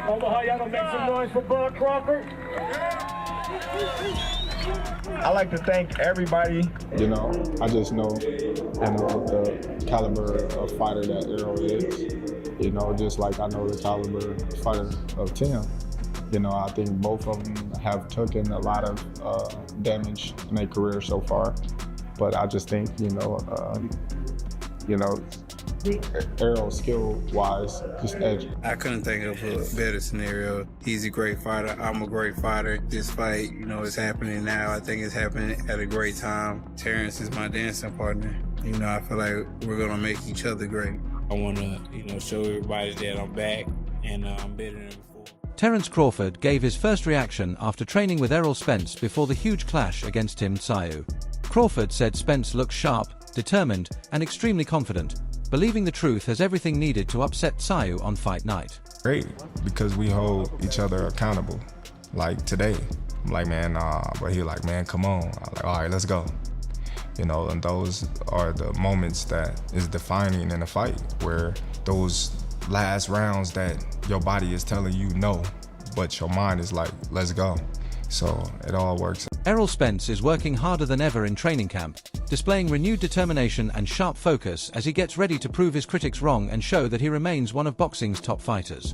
Omaha, y'all gonna make some noise for Bud Crawford? I like to thank everybody. You know, I just know, the caliber of fighter that Errol is. You know, just like I know the caliber fighter of Tim. You know, I think both of them have taken a lot of damage in their career so far. But I just think, Errol skill-wise, just edge. I couldn't think of a better scenario. He's a great fighter. I'm a great fighter. This fight, is happening now. I think it's happening at a great time. Terence is my dancing partner. I feel like we're gonna make each other great. I wanna, show everybody that I'm back and I'm better than before. Terence Crawford gave his first reaction after training with Errol Spence before the huge clash against Tim Tszyu. Crawford said Spence looks sharp, determined, and extremely confident, believing the truth has everything needed to upset Tszyu on fight night. Great, because we hold each other accountable. Like today, I'm like, man, nah, but he like, man, come on. I'm like, all right, let's go. And those are the moments that is defining in a fight, where those last rounds that your body is telling you no, but your mind is like, let's go. So it all works. Errol Spence is working harder than ever in training camp, displaying renewed determination and sharp focus as he gets ready to prove his critics wrong and show that he remains one of boxing's top fighters.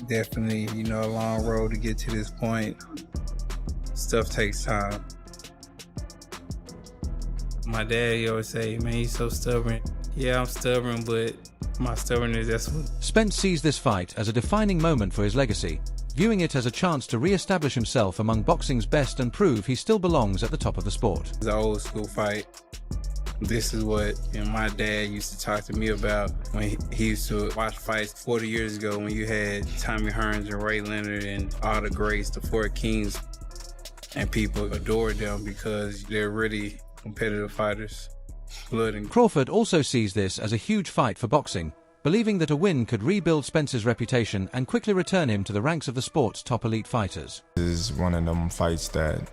Definitely, a long road to get to this point. Stuff takes time. My dad always say, man, he's so stubborn. Yeah, I'm stubborn, but my stubbornness, that's what... Spence sees this fight as a defining moment for his legacy, viewing it as a chance to re-establish himself among boxing's best and prove he still belongs at the top of the sport. It's an old school fight. This is what my dad used to talk to me about when he used to watch fights 40 years ago, when you had Tommy Hearns and Ray Leonard and all the greats, the four kings, and people adored them because they're really competitive fighters. Crawford also sees this as a huge fight for boxing, believing that a win could rebuild Spence's reputation and quickly return him to the ranks of the sport's top elite fighters. This is one of them fights that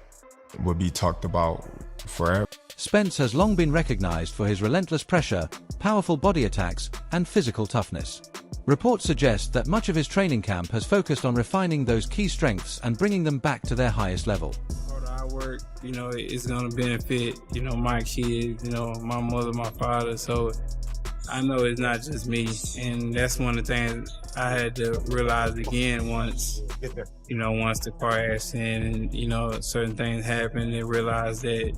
will be talked about forever. Spence has long been recognized for his relentless pressure, powerful body attacks, and physical toughness. Reports suggest that much of his training camp has focused on refining those key strengths and bringing them back to their highest level. I work, it's gonna benefit, my kids, my mother, my father, so I know it's not just me, and that's one of the things I had to realize again once the car accident and, certain things happened, and realize that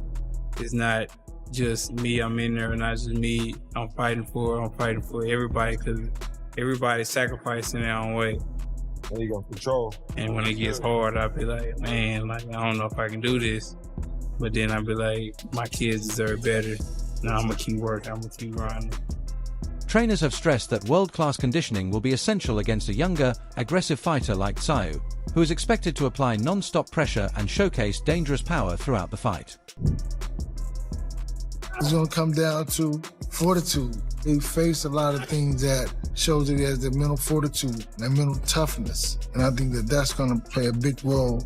it's not just me, I'm in there, not just me, I'm fighting for everybody, because everybody's sacrificing their own way. There you go, control. And when it gets hard, I'll be like, man, I don't know if I can do this. But then I'll be like, my kids deserve better. Now I'm gonna keep working, I'm gonna keep grinding. Trainers have stressed that world-class conditioning will be essential against a younger, aggressive fighter like Tszyu, who is expected to apply non-stop pressure and showcase dangerous power throughout the fight. It's going to come down to fortitude. He faced a lot of things that shows that he has the mental fortitude and mental toughness. And I think that that's going to play a big role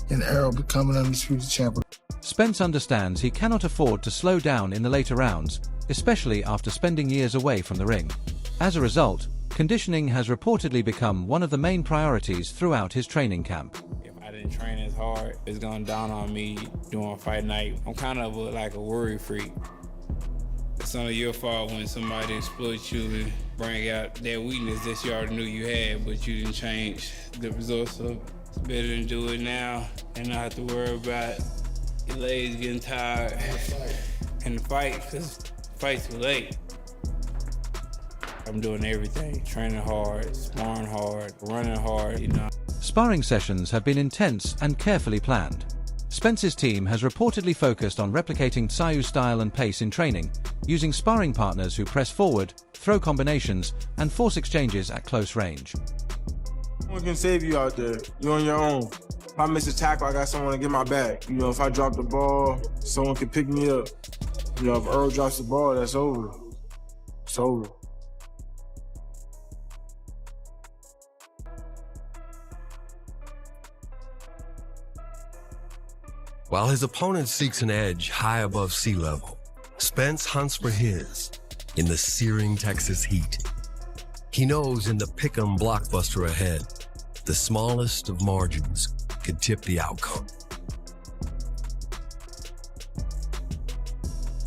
in Errol becoming undisputed champion. Spence understands he cannot afford to slow down in the later rounds, especially after spending years away from the ring. As a result, conditioning has reportedly become one of the main priorities throughout his training camp. If I didn't train as hard, it's gonna dawn on me during fight night. I'm kind of like a worry freak. It's only your fault when somebody exploits you and bring out that weakness that you already knew you had, but you didn't change the results. So it's better to do it now and not have to worry about your legs getting tired in the fight, because the fight's too late. I'm doing everything, training hard, sparring hard, running hard, Sparring sessions have been intense and carefully planned. Spence's team has reportedly focused on replicating Tszyu's style and pace in training, using sparring partners who press forward, throw combinations, and force exchanges at close range. Someone can save you out there. You're on your own. If I miss a tackle, I got someone to get my back. If I drop the ball, someone can pick me up. If Earl drops the ball, that's over. It's over. While his opponent seeks an edge high above sea level, Spence hunts for his in the searing Texas heat. He knows in the pick'em blockbuster ahead, the smallest of margins could tip the outcome.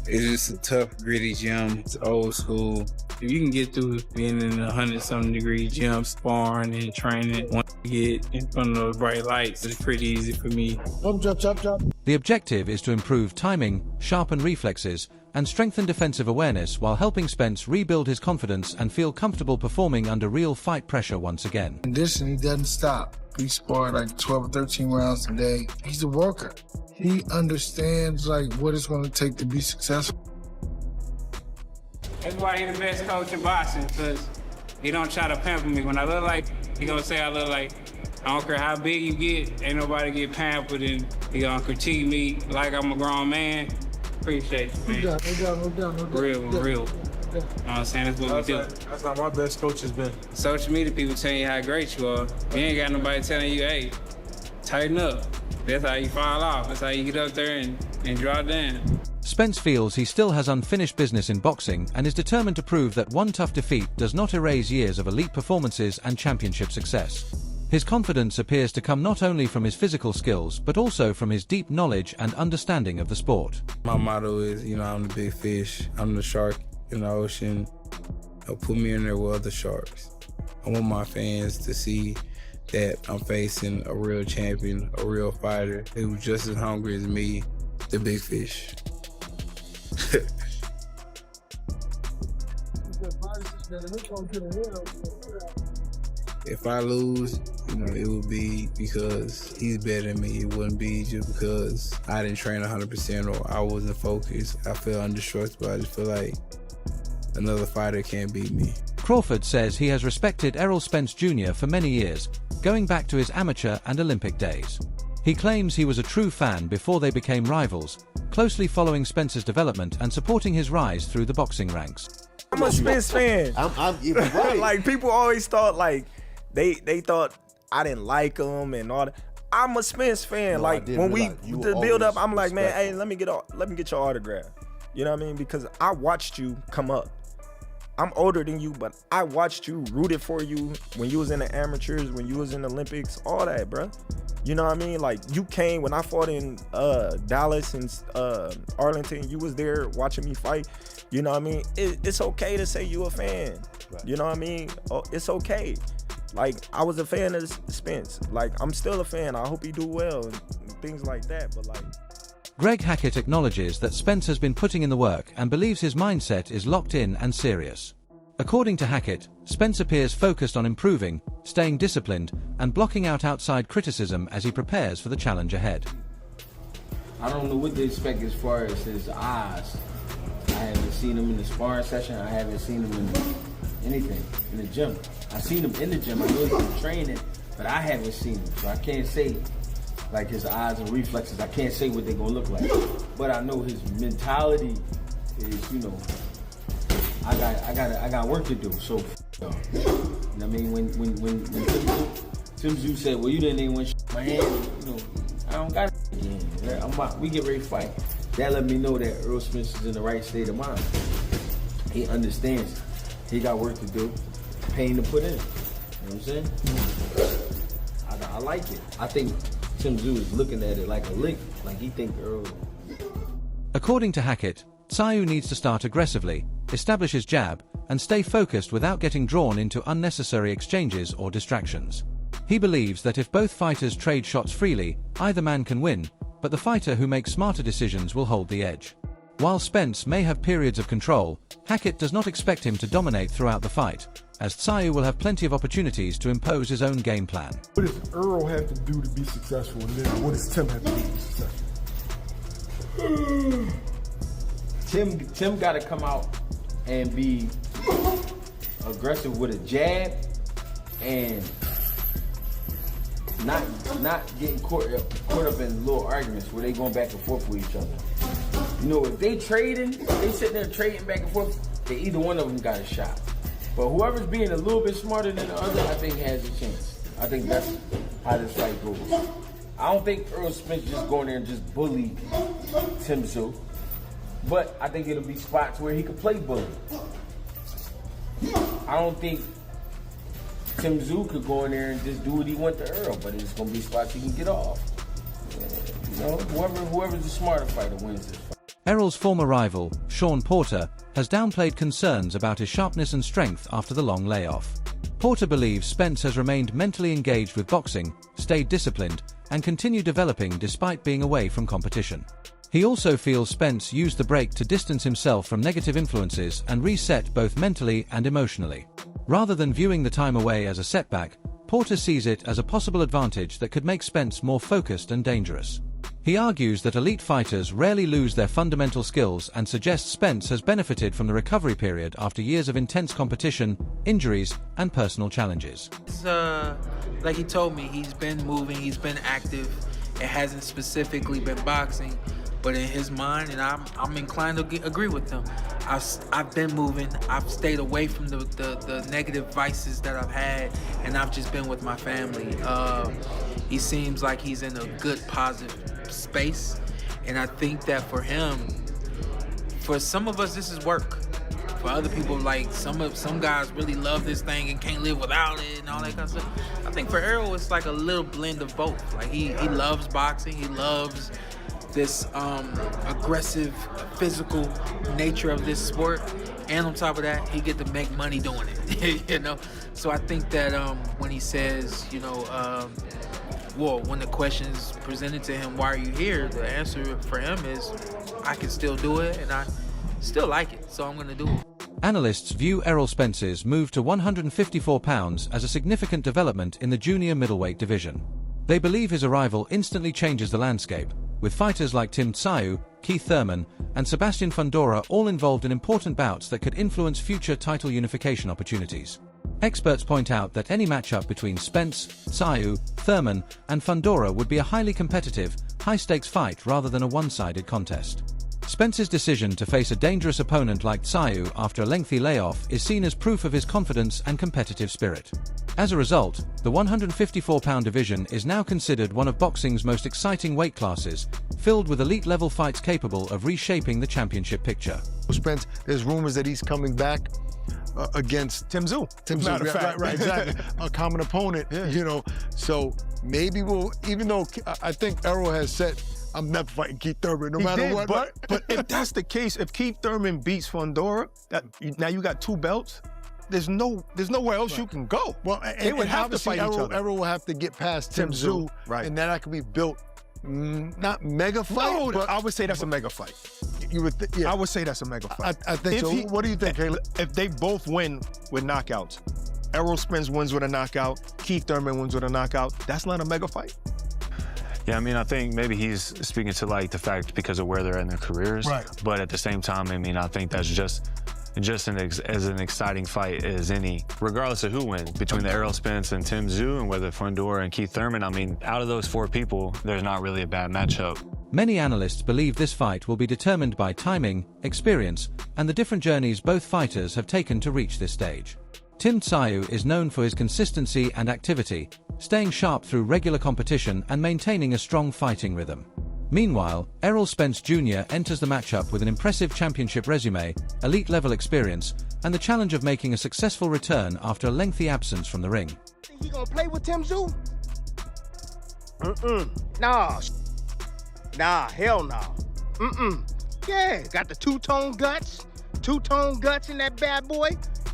It's just a tough, gritty gym. It's old school. If you can get through being in a 100-something degree gym, sparring and training, once you get in front of those bright lights, it's pretty easy for me. Jump. The objective is to improve timing, sharpen reflexes, and strengthen defensive awareness while helping Spence rebuild his confidence and feel comfortable performing under real fight pressure once again. Conditioning doesn't stop. We spar like 12 or 13 rounds a day. He's a worker. He understands like what it's going to take to be successful. That's why he's the best coach in boxing, because he don't try to pamper me. When I look like, he gonna say I look like, I don't care how big you get, ain't nobody get pampered, and he gonna critique me like I'm a grown man. Appreciate you, man. No doubt. Real. You know what I'm saying? That's what we do. That's how my best coach has been. Social media people telling you how great you are. You ain't got nobody telling you, hey, tighten up. That's how you fall off. That's how you get up there and draw down. Spence feels he still has unfinished business in boxing and is determined to prove that one tough defeat does not erase years of elite performances and championship success. His confidence appears to come not only from his physical skills, but also from his deep knowledge and understanding of the sport. My motto is, I'm the big fish. I'm the shark in the ocean. Put me in there with other sharks. I want my fans to see that I'm facing a real champion, a real fighter who's just as hungry as me, the big fish. If I lose, it would be because he's better than me. It wouldn't be just because I didn't train 100% or I wasn't focused. I feel undestructible. I just feel like another fighter can't beat me. Crawford says he has respected Errol Spence Jr. for many years, going back to his amateur and Olympic days. He claims he was a true fan before they became rivals, closely following Spence's development and supporting his rise through the boxing ranks. I'm a Spence fan. I'm right. Like, people always thought, like, they thought I didn't like him and all that. I'm a Spence fan. No, like, when we the build up, I'm like, man, hey, let me get your autograph. You know what I mean? Because I watched you come up. I'm older than you, but I watched you, rooted for you when you was in the amateurs, when you was in the Olympics, all that, bro. You know what I mean? Like, you came when I fought in Dallas and Arlington. You was there watching me fight. You know what I mean? It's okay to say you a fan. Right. You know what I mean? It's okay. Like, I was a fan of Spence. Like, I'm still a fan. I hope he do well and things like that. But like, Greg Hackett acknowledges that Spence has been putting in the work and believes his mindset is locked in and serious. According to Hackett, Spence appears focused on improving, staying disciplined, and blocking out outside criticism as he prepares for the challenge ahead. I don't know what to expect as far as his eyes. I haven't seen him in the sparring session. I haven't seen him in anything in the gym. I've seen him in the gym. I know he's been training, but I haven't seen him. So I can't say, like, his eyes and reflexes, I can't say what they're gonna look like. But I know his mentality is, I got work to do. So, you know what I mean? When Tim Tszyu said, well, you didn't even win my hand, I don't got it. We get ready to fight. That let me know that Errol Spence is in the right state of mind. He understands. He got work to do, pain to put in. You know what I'm saying? I like it. I think Tim Tszyu is looking at it like a lick, like he think Errol. According to Hackett, Tszyu needs to start aggressively, establish his jab, and stay focused without getting drawn into unnecessary exchanges or distractions. He believes that if both fighters trade shots freely, either man can win, but the fighter who makes smarter decisions will hold the edge. While Spence may have periods of control, Hackett does not expect him to dominate throughout the fight, as Tszyu will have plenty of opportunities to impose his own game plan. What does Errol have to do to be successful, and then what does Tim have to do to be successful? Tim got to come out and be aggressive with a jab and not getting caught up in little arguments where they going back and forth with each other. If they trading, they sitting there trading back and forth, either one of them got a shot. But whoever's being a little bit smarter than the other, I think has a chance. I think that's how this fight goes. I don't think Errol Spence just going there and just bully Tim Tszyu. But I think it'll be spots where he could play bully. I don't think Tim Tszyu could go in there and just do what he went to Errol, but it's gonna be spots he can get off. You know, whoever's the smarter fighter wins this fight. Errol's former rival, Sean Porter, has downplayed concerns about his sharpness and strength after the long layoff. Porter believes Spence has remained mentally engaged with boxing, stayed disciplined, and continued developing despite being away from competition. He also feels Spence used the break to distance himself from negative influences and reset both mentally and emotionally. Rather than viewing the time away as a setback, Porter sees it as a possible advantage that could make Spence more focused and dangerous. He argues that elite fighters rarely lose their fundamental skills and suggests Spence has benefited from the recovery period after years of intense competition, injuries, and personal challenges. Like he told me, he's been moving, he's been active. It hasn't specifically been boxing, but in his mind, and I'm inclined to agree with him. I've been moving. I've stayed away from the negative vices that I've had, and I've just been with my family. He seems like he's in a good, positive space, and I think that for him, for some of us, this is work. For other people, like some guys really love this thing and can't live without it and all that kind of stuff. I think for Errol, it's like a little blend of both. Like he loves boxing, he loves this aggressive, physical nature of this sport, and on top of that, he get to make money doing it. You know, so I think that when he says, you know, well, when the question's presented to him, why are you here? The answer for him is, I can still do it, and I still like it, so I'm gonna do it. Analysts view Errol Spence's move to 154 pounds as a significant development in the junior middleweight division. They believe his arrival instantly changes the landscape, with fighters like Tim Tszyu, Keith Thurman, and Sebastian Fundora all involved in important bouts that could influence future title unification opportunities. Experts point out that any matchup between Spence, Tszyu, Thurman, and Fundora would be a highly competitive, high-stakes fight rather than a one-sided contest. Spence's decision to face a dangerous opponent like Tszyu after a lengthy layoff is seen as proof of his confidence and competitive spirit. As a result, the 154-pound division is now considered one of boxing's most exciting weight classes, filled with elite-level fights capable of reshaping the championship picture. Spence, there's rumors that he's coming back against Tim Tszyu. Right, exactly. A common opponent, you know. So maybe we'll, even though I think Errol has said, I'm never fighting Keith Thurman, no matter what. But if that's the case, if Keith Thurman beats Fundora, now you got two belts. There's nowhere else you can go. Well, they would have to fight each other. Errol will have to get past Tim Tszyu, right? And that could be built, not mega fight. No, but I would say that's a mega fight. You would, yeah. I would say that's a mega fight. I think so. What do you think, Caleb? If they both win with knockouts, Errol Spence wins with a knockout, Keith Thurman wins with a knockout, that's not a mega fight. Yeah, I mean, I think maybe he's speaking to like the fact because of where they're in their careers. Right. But at the same time, I mean, I think that's just as an exciting fight as any, regardless of who wins, between the Errol Spence and Tim Tszyu and whether Fundora and Keith Thurman. I mean, out of those four people, there's not really a bad matchup. Many analysts believe this fight will be determined by timing, experience, and the different journeys both fighters have taken to reach this stage. Tim Tszyu is known for his consistency and activity, staying sharp through regular competition and maintaining a strong fighting rhythm. Meanwhile, Errol Spence Jr. enters the matchup with an impressive championship resume, elite-level experience, and the challenge of making a successful return after a lengthy absence from the ring. Think he gonna play with Tim Tszyu? Nah, hell no. Yeah, got the two-tone guts in that bad boy.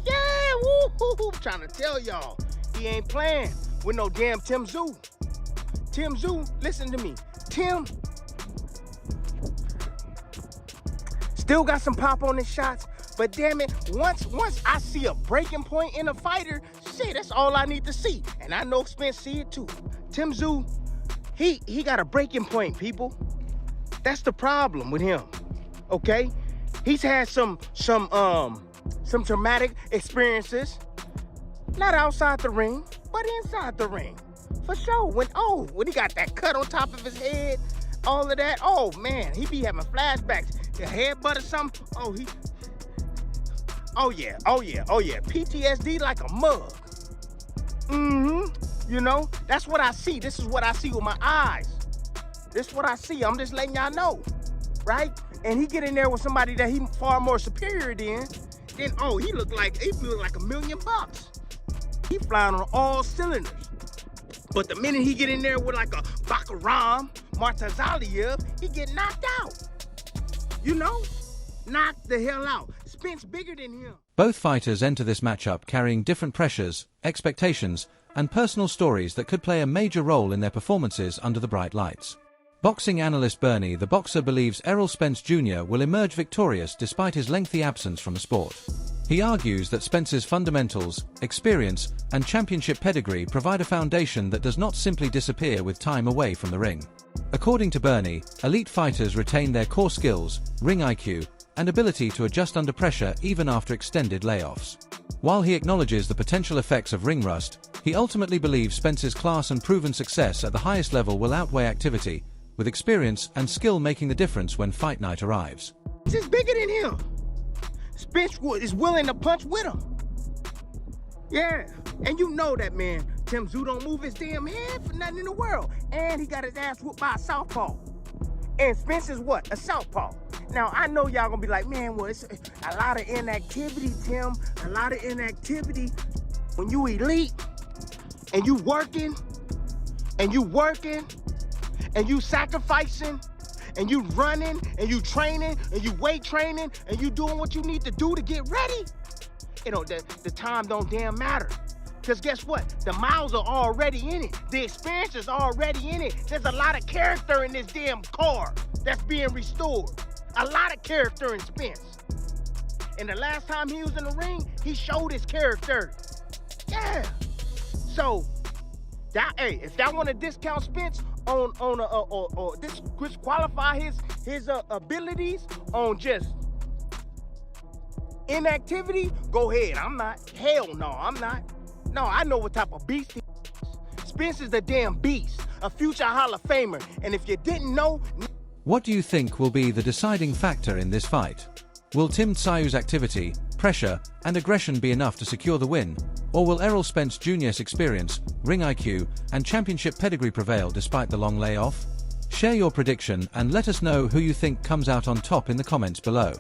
Yeah, woo-hoo-hoo, I'm trying to tell y'all, he ain't playing with no damn Tim Tszyu. Tim Tszyu, listen to me, Tim still got some pop on his shots, but damn it, once I see a breaking point in a fighter, shit, that's all I need to see. And I know Spence see it too. Tim Tszyu, he got a breaking point, people. That's the problem with him, okay? He's had some traumatic experiences, not outside the ring, but inside the ring, for sure. When he got that cut on top of his head, all of that, oh man, he be having flashbacks. The headbutt or something, oh yeah, PTSD like a mug. You know, that's what I see. This is what I see with my eyes. This is what I see. I'm just letting y'all know, right? And he get in there with somebody that he far more superior than, then oh, he look like $1 million. He flying on all cylinders. But the minute he get in there with like a Bakaram, Martazaliev, he get knocked out. You know? Knocked the hell out. Spence bigger than him. Both fighters enter this matchup carrying different pressures, expectations, and personal stories that could play a major role in their performances under the bright lights. Boxing analyst Bernie, the boxer, believes Errol Spence Jr. will emerge victorious despite his lengthy absence from the sport. He argues that Spence's fundamentals, experience, and championship pedigree provide a foundation that does not simply disappear with time away from the ring. According to Bernie, elite fighters retain their core skills, ring IQ, and ability to adjust under pressure even after extended layoffs. While he acknowledges the potential effects of ring rust, he ultimately believes Spence's class and proven success at the highest level will outweigh activity, with experience and skill making the difference when fight night arrives. This is bigger than him. Spence is willing to punch with him. Yeah, and you know that, man. Tim Tszyu don't move his damn head for nothing in the world. And he got his ass whooped by a southpaw. And Spence is what? A southpaw. Now, I know y'all gonna be like, man, well, it's a lot of inactivity, Tim. A lot of inactivity. When you elite, and you working, and you sacrificing, and you running, and you training, and you weight training, and you doing what you need to do to get ready, you know, the time don't damn matter. Because guess what? The miles are already in it. The experience is already in it. There's a lot of character in this damn car that's being restored. A lot of character in Spence. And the last time he was in the ring, he showed his character. Yeah. So, hey, if y'all want to discount Spence on disqualify his abilities on just inactivity, go ahead. I'm not. Hell no, I'm not. No, I know what type of beast he is. Spence is a damn beast, a future Hall of Famer. And if you didn't know... What do you think will be the deciding factor in this fight? Will Tim Tszyu's activity, pressure, and aggression be enough to secure the win? Or will Errol Spence Jr.'s experience, ring IQ, and championship pedigree prevail despite the long layoff? Share your prediction and let us know who you think comes out on top in the comments below.